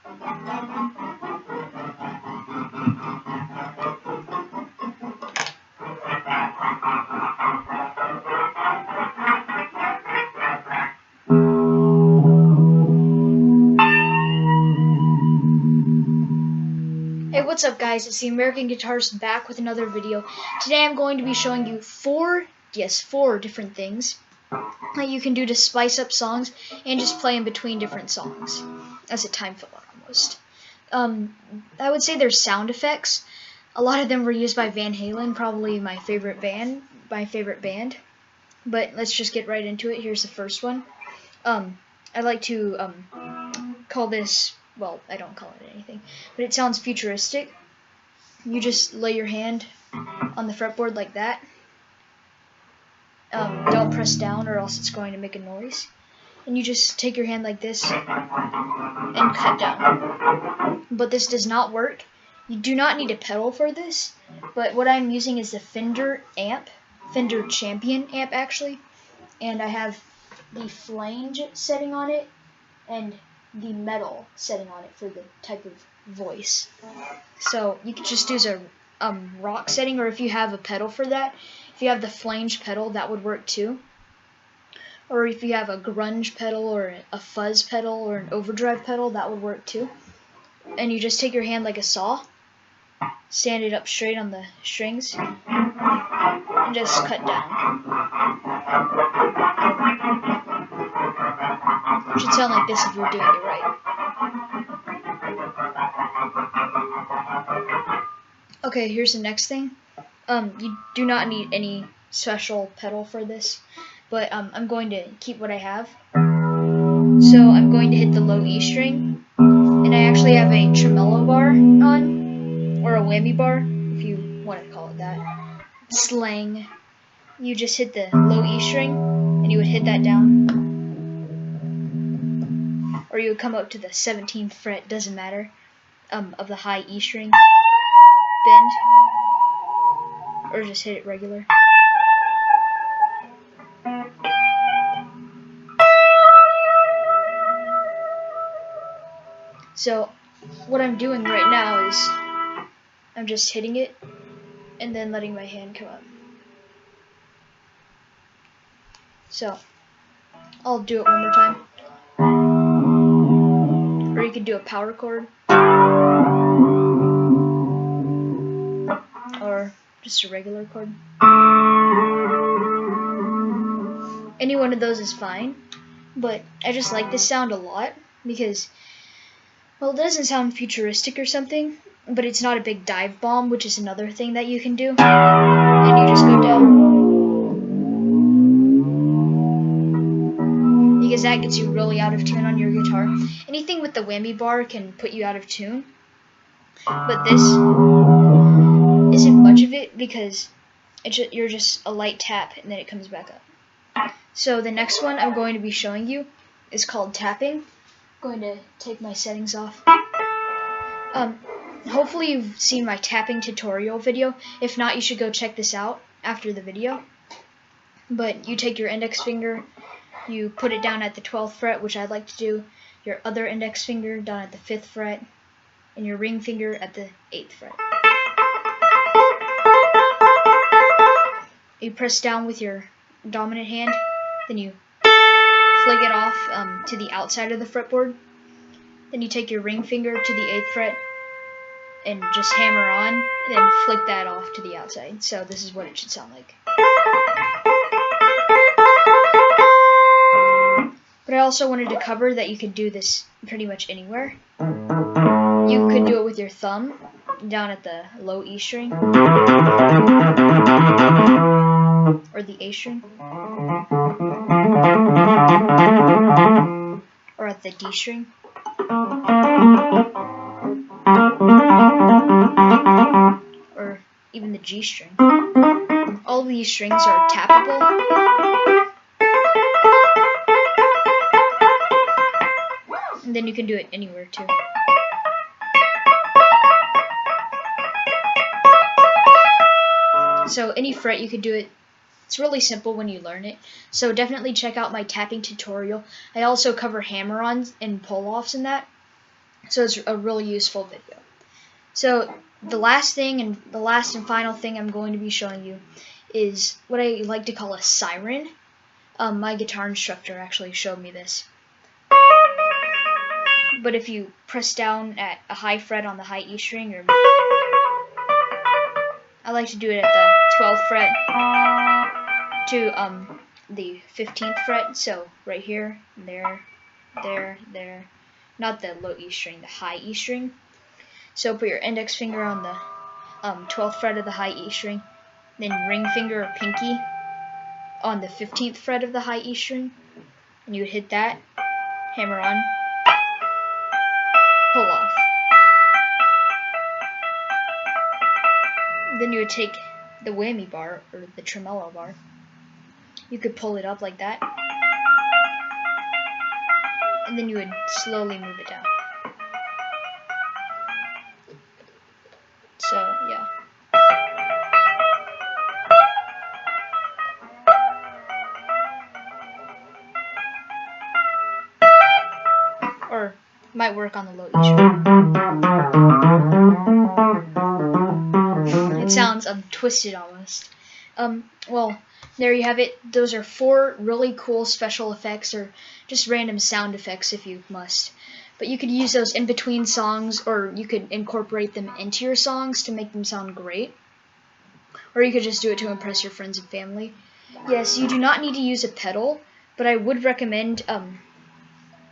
Hey, what's up guys, it's the American Guitarist back with another video. Today I'm going to be showing you four different things that you can do to spice up songs and just play in between different songs. As a time filler almost. I would say there's sound effects. A lot of them were used by Van Halen, probably my favorite band. But let's just get right into it. Here's the first one. I like to call this, well, I don't call it anything, but it sounds futuristic. You just lay your hand on the fretboard like that. Don't press down or else it's going to make a noise. And you just take your hand like this and cut down. But this does not work. You do not need a pedal for this, but what I'm using is the Fender Champion amp actually, and I have the flange setting on it and the metal setting on it for the type of voice. So you can just use a rock setting, or if you have a pedal for that, if you have the flange pedal, that would work too. Or if you have a grunge pedal or a fuzz pedal or an overdrive pedal, that would work too. And you just take your hand like a saw, stand it up straight on the strings, and just cut down. It should sound like this if you're doing it right. Okay, here's the next thing. You do not need any special pedal for this, but I'm going to keep what I have. So I'm going to hit the low E string, and I actually have a tremolo bar on, or a whammy bar, if you want to call it that. Slang. You just hit the low E string, and you would hit that down. Or you would come up to the 17th fret, doesn't matter, of the high E string, bend, or just hit it regular. So what I'm doing right now is I'm just hitting it and then letting my hand come up. So I'll do it one more time. Or you could do a power chord, or just a regular chord. Any one of those is fine, but I just like this sound a lot because, well, it doesn't sound futuristic or something, but it's not a big dive bomb, which is another thing that you can do. And you just go down, because that gets you really out of tune on your guitar. Anything with the whammy bar can put you out of tune, but this isn't much of it because you're just a light tap and then it comes back up. So the next one I'm going to be showing you is called tapping. I'm going to take my settings off. Hopefully you've seen my tapping tutorial video. If not, you should go check this out after the video. But you take your index finger, you put it down at the 12th fret, which I'd like to do, your other index finger down at the 5th fret, and your ring finger at the 8th fret. You press down with your dominant hand, then you flick it off to the outside of the fretboard. Then you take your ring finger to the 8th fret and just hammer on, and then flick that off to the outside. So this is what it should sound like. But I also wanted to cover that you could do this pretty much anywhere. You could do it with your thumb down at the low E string, or the A string, or at the D string, or even the G string. All of these strings are tappable, and then you can do it anywhere too. So any fret you could do it. It's really simple when you learn it. So definitely check out my tapping tutorial. I also cover hammer-ons and pull-offs in that. So it's a really useful video. So the last and final thing I'm going to be showing you is what I like to call a siren. My guitar instructor actually showed me this. But if you press down at a high fret on the high E string, or I like to do it at the 12th fret to the 15th fret, so right here, there, not the low E string, the high E string. So put your index finger on the 12th fret of the high E string, then ring finger or pinky on the 15th fret of the high E string, and you would hit that, hammer on, pull off. Then you would take the whammy bar, or the tremolo bar, you could pull it up like that, and then you would slowly move it down. So, yeah. Or might work on the low E string. It sounds twisted almost. Well, there you have it. Those are 4 really cool special effects, or just random sound effects if you must. But you could use those in between songs, or you could incorporate them into your songs to make them sound great. Or you could just do it to impress your friends and family. Yes, you do not need to use a pedal, but I would recommend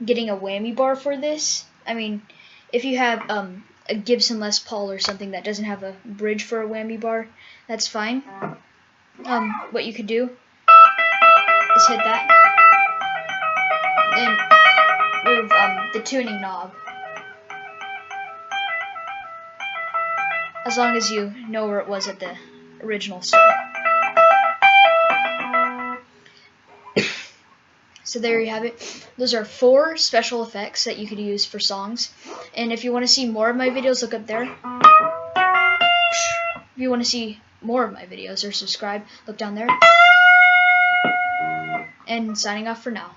getting a whammy bar for this. I mean, if you have a Gibson Les Paul or something that doesn't have a bridge for a whammy bar, that's fine. What you could do is hit that, and move the tuning knob, as long as you know where it was at the original start. So there you have it. Those are 4 special effects that you could use for songs. And if you want to see more of my videos, look up there. If you want to see more of my videos or subscribe, look down there. And signing off for now.